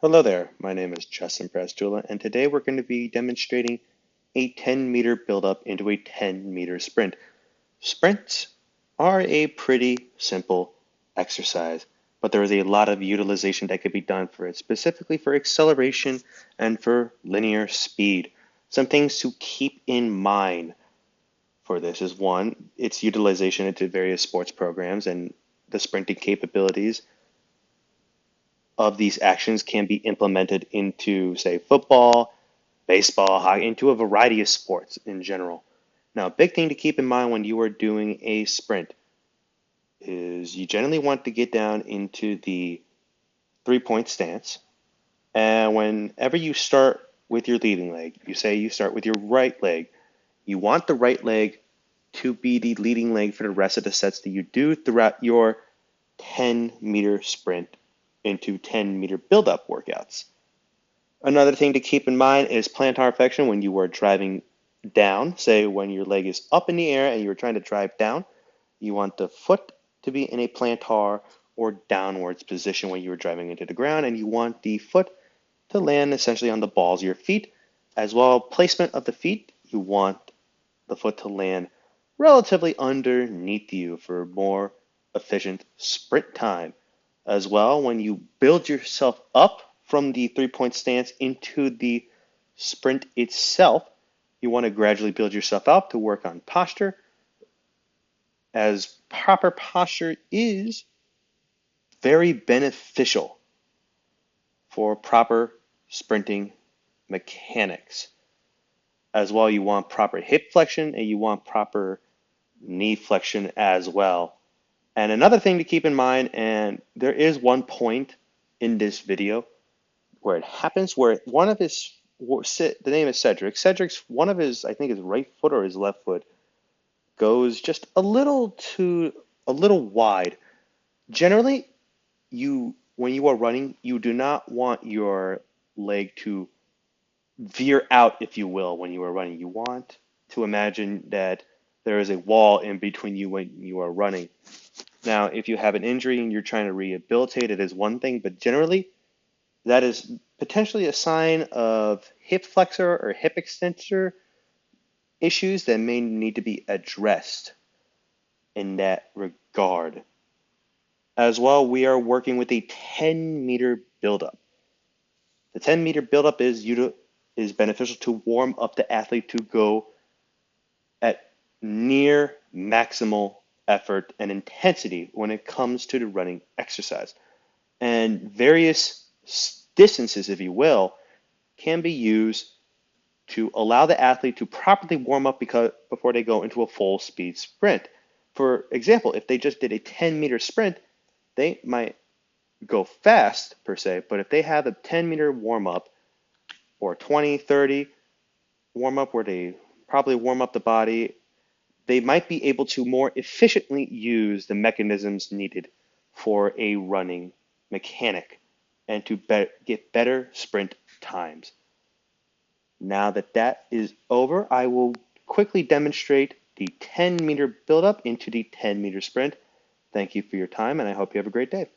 Hello there, my name is Justin Prastula, and today we're going to be demonstrating a 10-meter build-up into a 10-meter sprint. Sprints are a pretty simple exercise, but there is a lot of utilization that could be done for it, specifically for acceleration and for linear speed. Some things to keep in mind for this is one, its utilization into various sports programs and the sprinting capabilities of these actions can be implemented into, say, football, baseball, hockey, into a variety of sports in general. Now, a big thing to keep in mind when you are doing a sprint is you generally want to get down into the 3-point stance. And whenever you start with your leading leg, you say you start with your right leg, you want the right leg to be the leading leg for the rest of the sets that you do throughout your 10-meter sprint into 10-meter build-up workouts. Another thing to keep in mind is plantar flexion when you are driving down. Say when your leg is up in the air and you're trying to drive down, you want the foot to be in a plantar or downwards position when you are driving into the ground, and you want the foot to land essentially on the balls of your feet. As well, placement of the feet, you want the foot to land relatively underneath you for more efficient sprint time. As well, when you build yourself up from the 3-point stance into the sprint itself, you want to gradually build yourself up to work on posture, as proper posture is very beneficial for proper sprinting mechanics. As well, you want proper hip flexion and you want proper knee flexion as well. And another thing to keep in mind, and there is one point in this video where it happens where one of his, the name is Cedric. Cedric's, one of his, I think his right foot or his left foot goes just a little wide. Generally, when you are running, you do not want your leg to veer out, if you will, when you are running. You want to imagine that there is a wall in between you when you are running. Now, if you have an injury and you're trying to rehabilitate, it is one thing, but generally, that is potentially a sign of hip flexor or hip extensor issues that may need to be addressed in that regard. As well, we are working with a 10-meter buildup. The 10-meter buildup is beneficial to warm up the athlete to go at near maximal effort and intensity when it comes to the running exercise. And various distances, if you will, can be used to allow the athlete to properly warm up before they go into a full speed sprint. For example, if they just did a 10-meter sprint, they might go fast per se, but if they have a 10-meter warm up or 20, 30 warm up where they probably warm up the body, they might be able to more efficiently use the mechanisms needed for a running mechanic and to get better sprint times. Now that that is over, I will quickly demonstrate the 10-meter buildup into the 10-meter sprint. Thank you for your time, and I hope you have a great day.